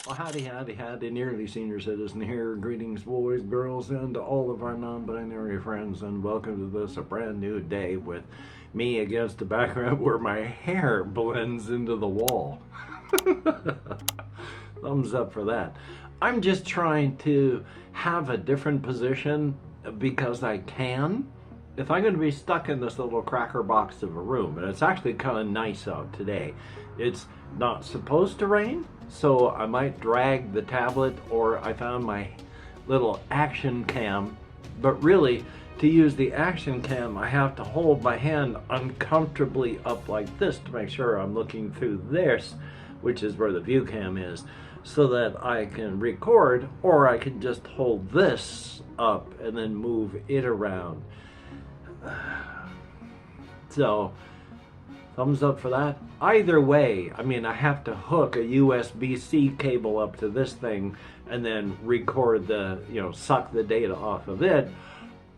Well, howdy, howdy, howdy, nearly senior citizen here. Greetings, boys, girls, and all of our non-binary friends, and welcome to this, a brand new day with me against the background where my hair blends into the wall. Thumbs up for that. I'm just trying to have a different position because I can. If I'm going to be stuck in this little cracker box of a room, and it's actually kind of nice out today, it's not supposed to rain, so I might drag the tablet, or I found my little action cam, but really to use the action cam I have to hold my hand uncomfortably up like this to make sure I'm looking through this, which is where the view cam is, so that I can record, or I can just hold this up and then move it around. So, thumbs up for that. Either way, I mean, I have to hook a USB-C cable up to this thing and then record the, suck the data off of it,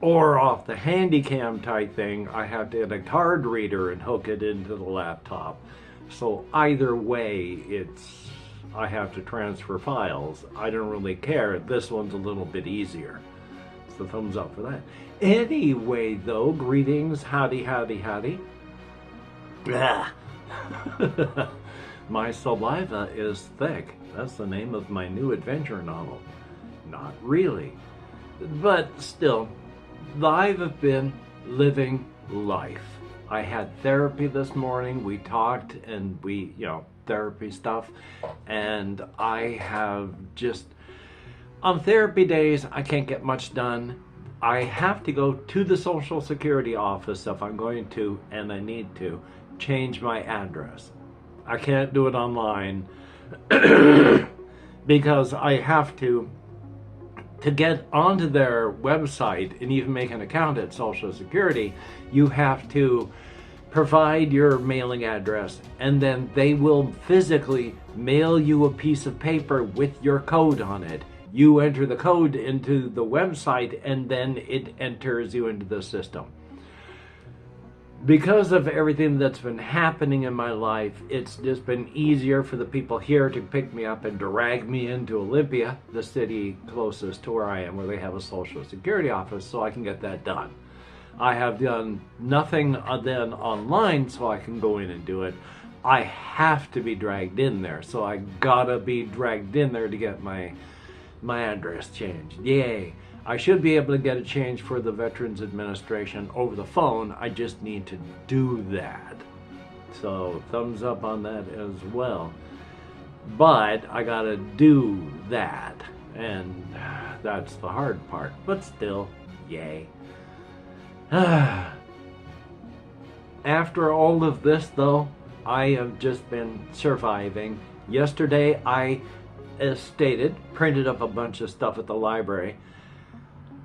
or off the Handycam type thing, I have to get a card reader and hook it into the laptop. So either way, I have to transfer files. I don't really care. This one's a little bit easier. So thumbs up for that. Anyway, though, greetings, howdy, howdy, howdy. Blah. My saliva is thick. That's the name of my new adventure novel. Not really. But still, I've been living life. I had therapy this morning. We talked and therapy stuff. And I have just, on therapy days, I can't get much done. I have to go to the Social Security office if I'm going to, and I need to, change my address. I can't do it online because I have to get onto their website and even make an account at Social Security. You have to provide your mailing address, and then they will physically mail you a piece of paper with your code on it. You enter the code into the website, and then it enters you into the system. Because of everything that's been happening in my life, it's just been easier for the people here to pick me up and drag me into Olympia, the city closest to where I am, where they have a Social Security office, so I can get that done. I have done nothing then online, so I can go in and do it. I have to be dragged in there, so I gotta be dragged in there to get my address changed. Yay. I should be able to get it changed for the Veterans Administration over the phone. I just need to do that. So thumbs up on that as well. But I gotta do that, and that's the hard part. But still, yay. After all of this, though, I have just been surviving. Yesterday, I, as stated, printed up a bunch of stuff at the library.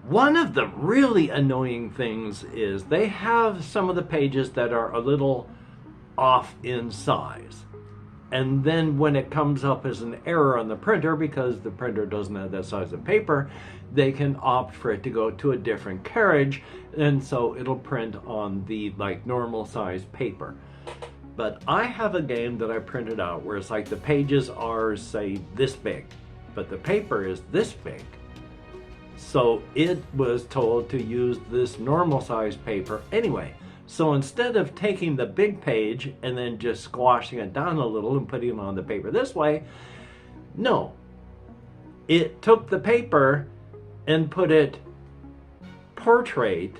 One of the really annoying things is they have some of the pages that are a little off in size. And then when it comes up as an error on the printer, because the printer doesn't have that size of paper, they can opt for it to go to a different carriage, and so it'll print on the normal size paper. But I have a game that I printed out where it's like the pages are, say, this big, but the paper is this big. So it was told to use this normal size paper anyway. So instead of taking the big page and then just squashing it down a little and putting it on the paper this way, no. It took the paper and put it portrait,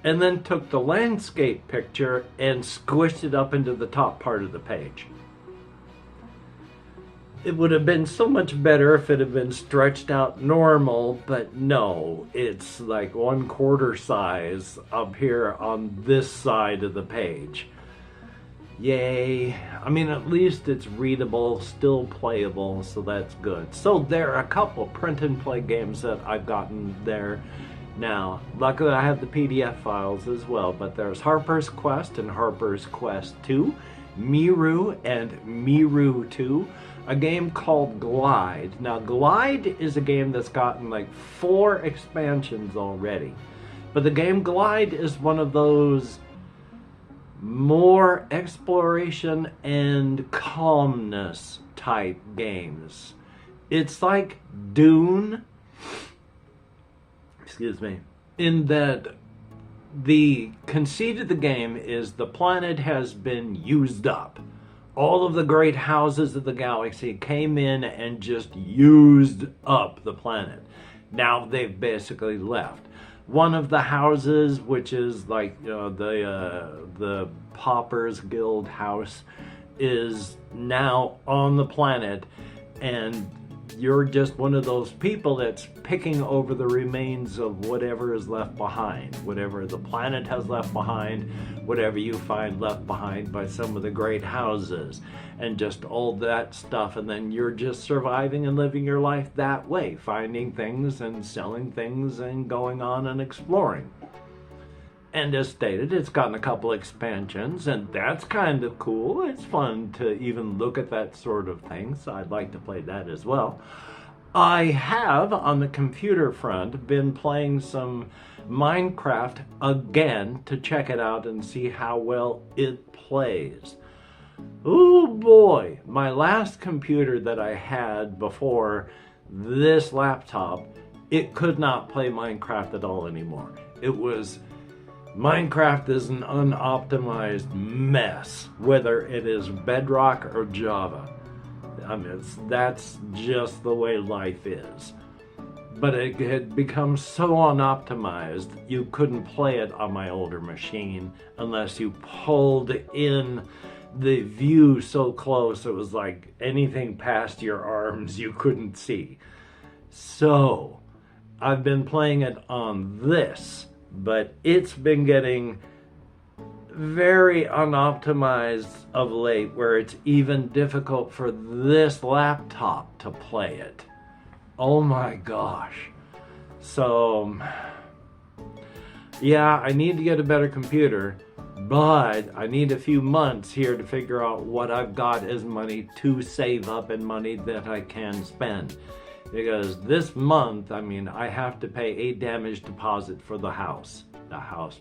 and then took the landscape picture and squished it up into the top part of the page. It would have been so much better if it had been stretched out normal, but no, it's like 1/4 size up here on this side of the page. Yay. I mean, at least it's readable, still playable, so that's good. So there are a couple print and play games that I've gotten there now. Luckily, I have the PDF files as well, but there's Harper's Quest and Harper's Quest 2, Miru and Miru 2, a game called Glide. Now, Glide is a game that's gotten like 4 expansions already. But the game Glide is one of those more exploration and calmness type games. It's like Dune, excuse me, in that the conceit of the game is the planet has been used up. All of the great houses of the galaxy came in and just used up the planet. Now they've basically left. One of the houses, which is like the Paupers Guild house, is now on the planet, and you're just one of those people that's picking over the remains of whatever is left behind, whatever the planet has left behind, whatever you find left behind by some of the great houses, and just all that stuff. And then you're just surviving and living your life that way, finding things and selling things and going on and exploring. And as stated, it's gotten a couple expansions, and that's kind of cool. It's fun to even look at that sort of thing, so I'd like to play that as well. I have, on the computer front, been playing some Minecraft again to check it out and see how well it plays. Oh boy, my last computer that I had before this laptop, it could not play Minecraft at all anymore. Minecraft is an unoptimized mess, whether it is Bedrock or Java. I mean, that's just the way life is. But it had become so unoptimized, you couldn't play it on my older machine unless you pulled in the view so close it was like anything past your arms you couldn't see. So, I've been playing it on this, but it's been getting very unoptimized of late, where it's even difficult for this laptop to play it. Oh my gosh. So, yeah, I need to get a better computer, but I need a few months here to figure out what I've got as money to save up and money that I can spend. Because this month, I mean, I have to pay a damage deposit for the house,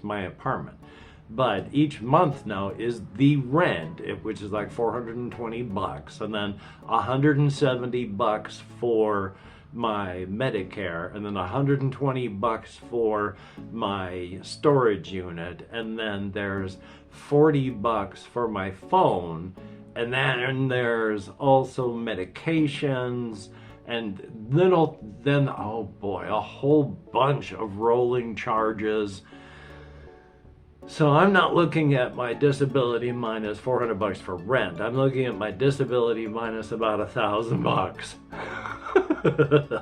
my apartment. But each month now is the rent, which is like $420, and then $170 for my Medicare, and then $120 for my storage unit, and then there's $40 for my phone, and then there's also medications, and then oh boy, a whole bunch of rolling charges. So I'm not looking at my disability minus $400 for rent. I'm looking at my disability minus about $1,000.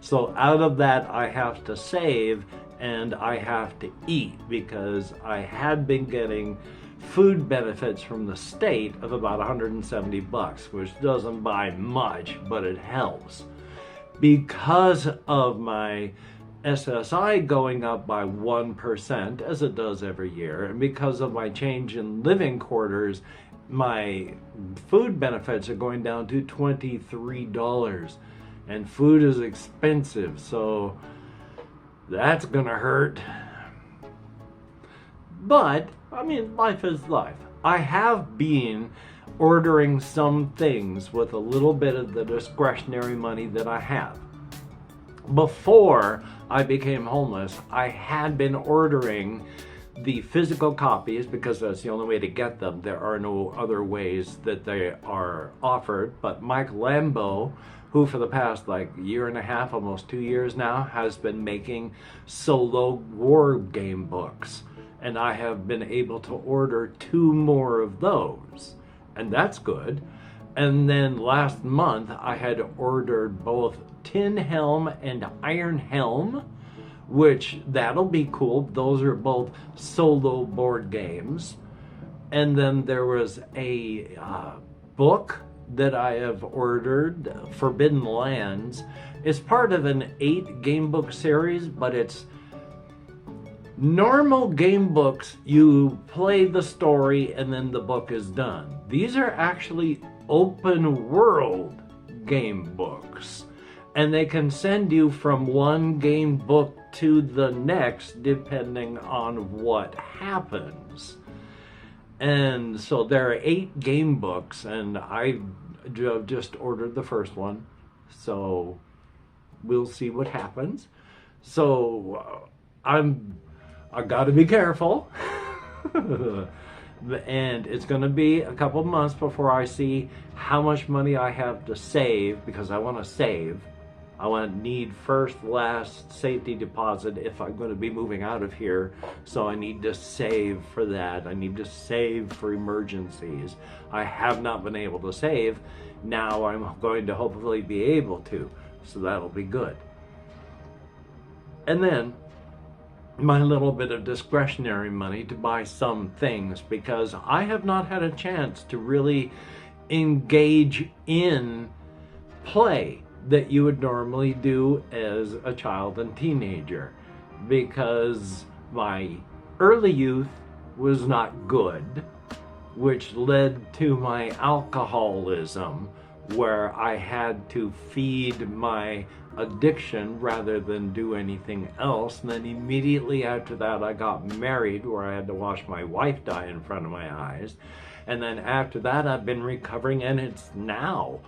So out of that, I have to save and I have to eat, because I had been getting food benefits from the state of about $170, which doesn't buy much, but it helps. Because of my SSI going up by 1%, as it does every year, and because of my change in living quarters, my food benefits are going down to $23, and food is expensive, so that's gonna hurt. But, I mean, life is life. I have been ordering some things with a little bit of the discretionary money that I have. Before I became homeless, I had been ordering the physical copies because that's the only way to get them. There are no other ways that they are offered. But Mike Lambeau, who for the past year and a half, almost 2 years now, has been making solo war game books. And I have been able to order 2 more of those. And that's good. And then last month, I had ordered both Tin Helm and Iron Helm, which that'll be cool. Those are both solo board games. And then there was a book that I have ordered, Forbidden Lands. It's part of an 8 game book series, but it's normal game books. You play the story and then the book is done. These are actually open world game books, and they can send you from one game book to the next depending on what happens. And so there are 8 game books, and I just ordered the first one. So we'll see what happens. So I got to be careful. And it's going to be a couple months before I see how much money I have to save, because I want to save. I want to need first, last safety deposit if I'm going to be moving out of here. So I need to save for that. I need to save for emergencies. I have not been able to save. Now I'm going to hopefully be able to. So that'll be good. And then my little bit of discretionary money to buy some things, because I have not had a chance to really engage in play that you would normally do as a child and teenager, because my early youth was not good, which led to my alcoholism, where I had to feed my addiction rather than do anything else. And then immediately after that I got married, where I had to watch my wife die in front of my eyes. And then after that I've been recovering, and it's now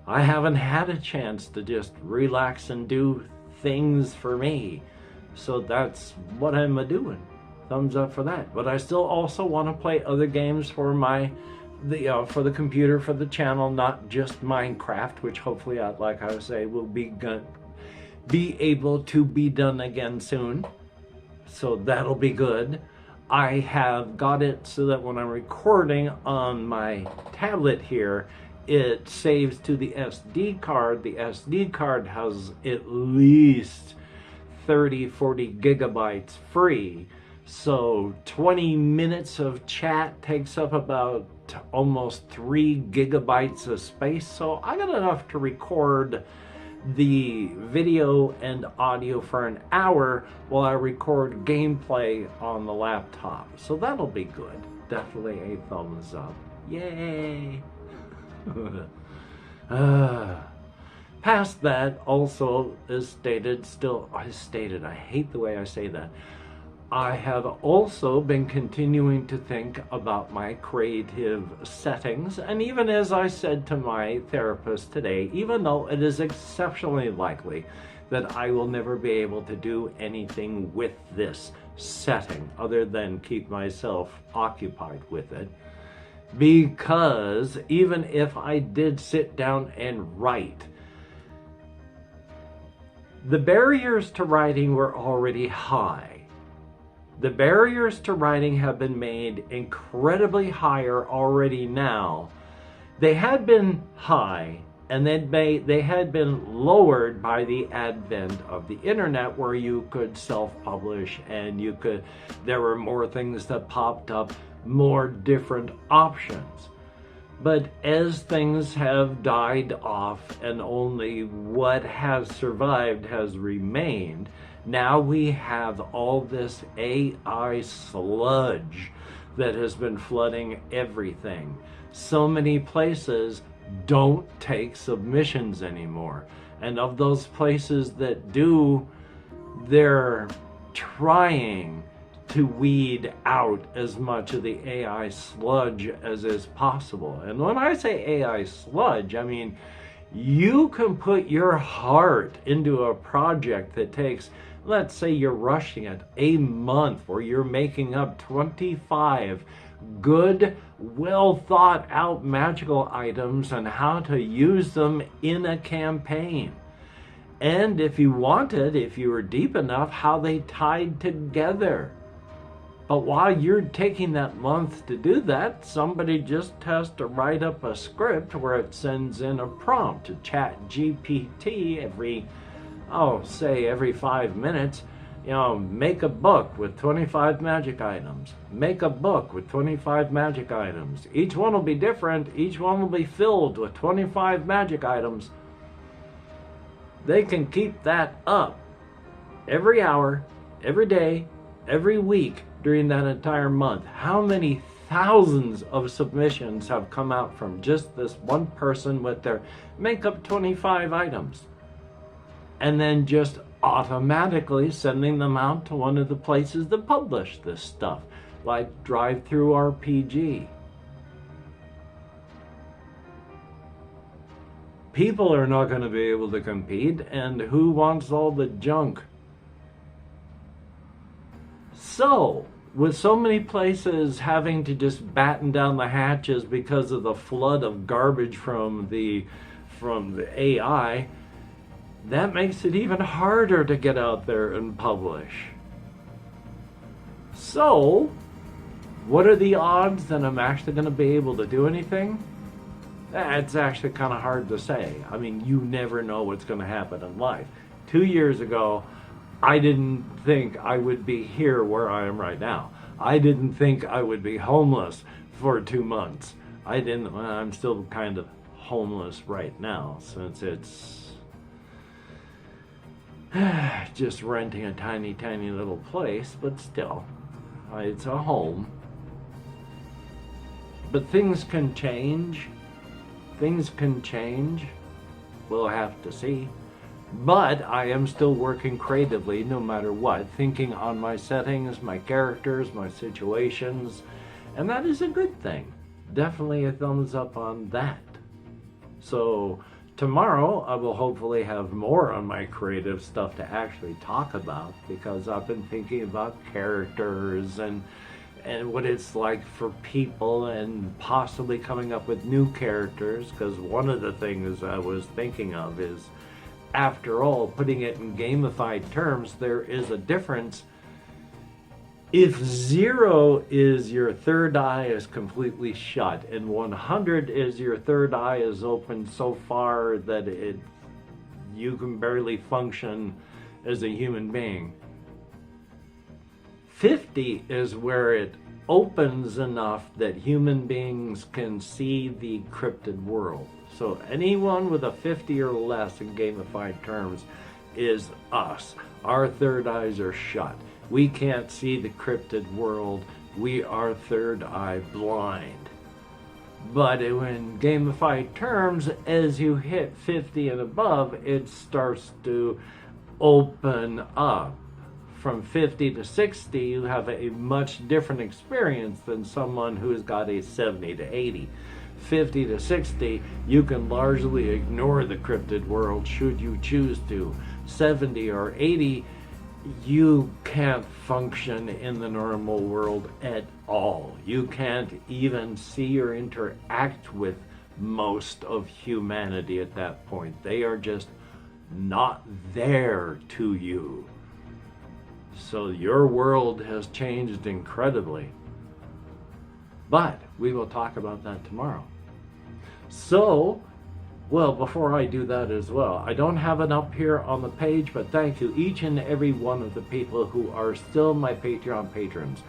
I haven't had a chance to just relax and do things for me. So that's what I'm doing. Thumbs up for that. But I still also want to play other games for for the computer, for the channel, not just Minecraft, which hopefully, like I say, will be able to be done again soon. So that'll be good. I have got it so that when I'm recording on my tablet here, it saves to the SD card. The SD card has at least 30-40 gigabytes free. So 20 minutes of chat takes up about almost 3 gigabytes of space. So I got enough to record the video and audio for an hour while I record gameplay on the laptop. So that'll be good. Definitely a thumbs up. Yay! Past that, also as stated, I hate the way I say that. I have also been continuing to think about my creative settings, and even as I said to my therapist today, even though it is exceptionally likely that I will never be able to do anything with this setting other than keep myself occupied with it, because even if I did sit down and write, the barriers to writing were already high. The barriers to writing have been made incredibly higher already now. They had been high, and then they had been lowered by the advent of the internet, where you could self-publish and there were more things that popped up, more different options. But as things have died off and only what has survived has remained, now we have all this AI sludge that has been flooding everything. So many places don't take submissions anymore. And of those places that do, they're trying to weed out as much of the AI sludge as is possible. And when I say AI sludge, I mean, you can put your heart into a project that takes, let's say you're rushing it, a month, where you're making up 25 good, well thought out magical items and how to use them in a campaign. And if you wanted, if you were deep enough, how they tied together. But while you're taking that month to do that, somebody just has to write up a script where it sends in a prompt to ChatGPT every 5 minutes. Make a book with 25 magic items. Make a book with 25 magic items. Each one will be different. Each one will be filled with 25 magic items. They can keep that up every hour, every day, every week during that entire month. How many thousands of submissions have come out from just this one person with their make up 25 items? And then just automatically sending them out to one of the places that publish this stuff, like Drive-Thru RPG. People are not going to be able to compete, and who wants all the junk? So, with so many places having to just batten down the hatches because of the flood of garbage from the AI, that makes it even harder to get out there and publish. So, what are the odds that I'm actually going to be able to do anything? It's actually kind of hard to say. I mean, you never know what's going to happen in life. 2 years ago, I didn't think I would be here where I am right now. I didn't think I would be homeless for 2 months. I'm still kind of homeless right now, since it's just renting a tiny, tiny little place, but still, it's a home. But things can change. Things can change. We'll have to see. But I am still working creatively no matter what, thinking on my settings, my characters, my situations, and that is a good thing. Definitely a thumbs up on that. So tomorrow I will hopefully have more on my creative stuff to actually talk about, because I've been thinking about characters and what it's like for people, and possibly coming up with new characters, because one of the things I was thinking of is, after all, putting it in gamified terms, there is a difference. If 0 is your third eye is completely shut, and 100 is your third eye is open so far that you can barely function as a human being, 50 is where it opens enough that human beings can see the cryptid world. So anyone with a 50 or less in gamified terms is us. Our third eyes are shut. We can't see the cryptid world. We are third eye blind. But in gamified terms, as you hit 50 and above, it starts to open up. From 50 to 60, you have a much different experience than someone who's got a 70 to 80. 50 to 60, you can largely ignore the cryptid world should you choose to. 70 or 80, you can't function in the normal world at all. You can't even see or interact with most of humanity at that point. They are just not there to you. So your world has changed incredibly. But we will talk about that tomorrow. So, well, before I do that as well, I don't have it up here on the page, but thank you each and every one of the people who are still my Patreon patrons.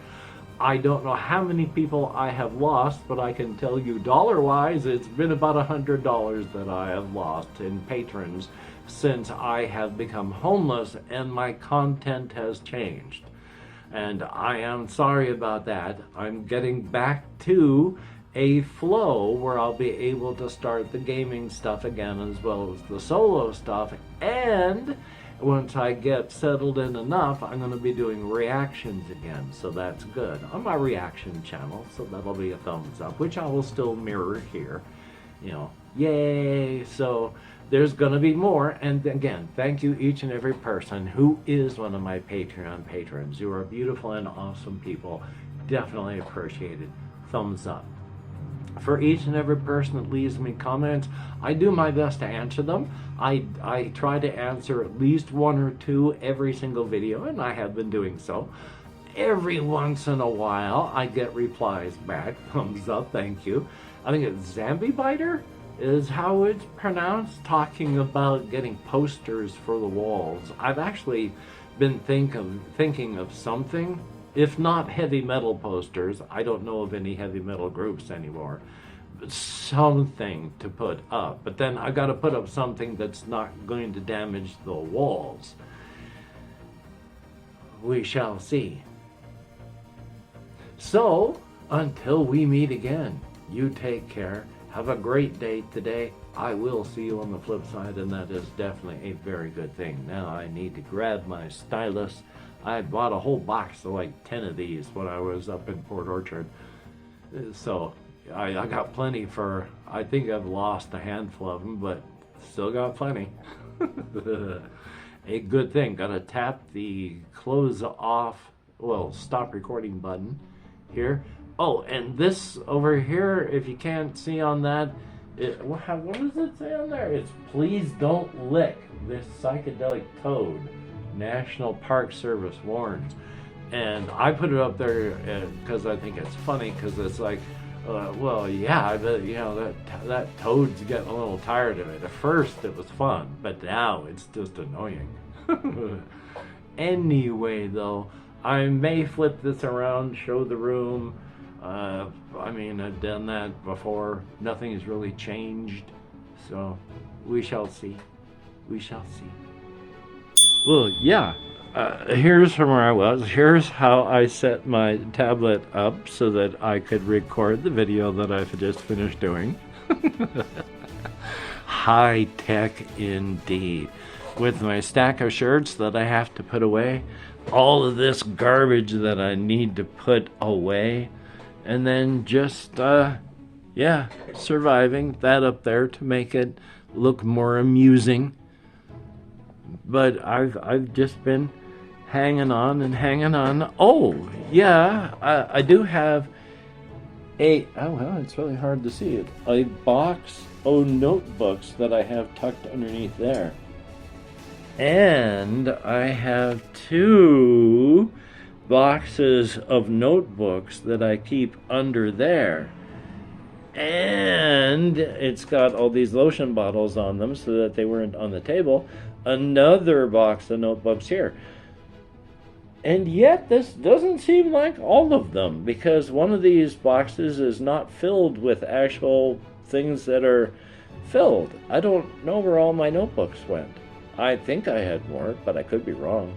I don't know how many people I have lost, but I can tell you dollar-wise, it's been about $100 that I have lost in patrons since I have become homeless and my content has changed. And I am sorry about that. I'm getting back to a flow where I'll be able to start the gaming stuff again, as well as the solo stuff. And once I get settled in enough, I'm going to be doing reactions again. So that's good on my reaction channel. So that'll be a thumbs up, which I will still mirror here. You know, yay. So there's going to be more. And again, thank you each and every person who is one of my Patreon patrons. You are beautiful and awesome people. Definitely appreciated. Thumbs up. For each and every person that leaves me comments, I do my best to answer them. I try to answer at least one or two every single video, and I have been doing so. Every once in a while, I get replies back. Thumbs up, thank you. I think it's Zambibiter is how it's pronounced, talking about getting posters for the walls. I've actually been thinking of something. If not heavy metal posters, I don't know of any heavy metal groups anymore, but something to put up. But then I got to put up something that's not going to damage the walls. We shall see. So, until we meet again, you take care. Have a great day today. I will see you on the flip side, and that is definitely a very good thing. Now I need to grab my stylus. I bought a whole box of like 10 of these when I was up in Port Orchard. So I got plenty for, I think I've lost a handful of them, but Still got plenty. A good thing. Gotta tap the close off, well, stop recording button here. Oh, and this over here, if you can't see on that, what does it say on there? It's please don't lick this psychedelic toad. National Park Service warns. And I put it up there because I think it's funny, because it's like, well, yeah, but you know that toad's getting a little tired of it. At first it was fun, but now it's just annoying. Anyway, though, I may flip this around, show the room. I mean, I've done that before. Nothing has really changed, so we shall see. We shall see. Well, yeah. Here's from where I was. Here's how I set my tablet up so that I could record the video that I've just finished doing. High tech indeed. With my stack of shirts that I have to put away, all of this garbage that I need to put away, and then just, yeah, surviving that up there to make it look more amusing. But I've just been hanging on and hanging on. Oh, yeah, I do have oh, well, it's really hard to see it. A box of notebooks that I have tucked underneath there. And I have 2 boxes of notebooks that I keep under there. And it's got all these lotion bottles on them so that they weren't on the table. Another box of notebooks here. And yet this doesn't seem like all of them, because one of these boxes is not filled with actual things that are filled. I don't know where all my notebooks went. I think I had more, but I could be wrong.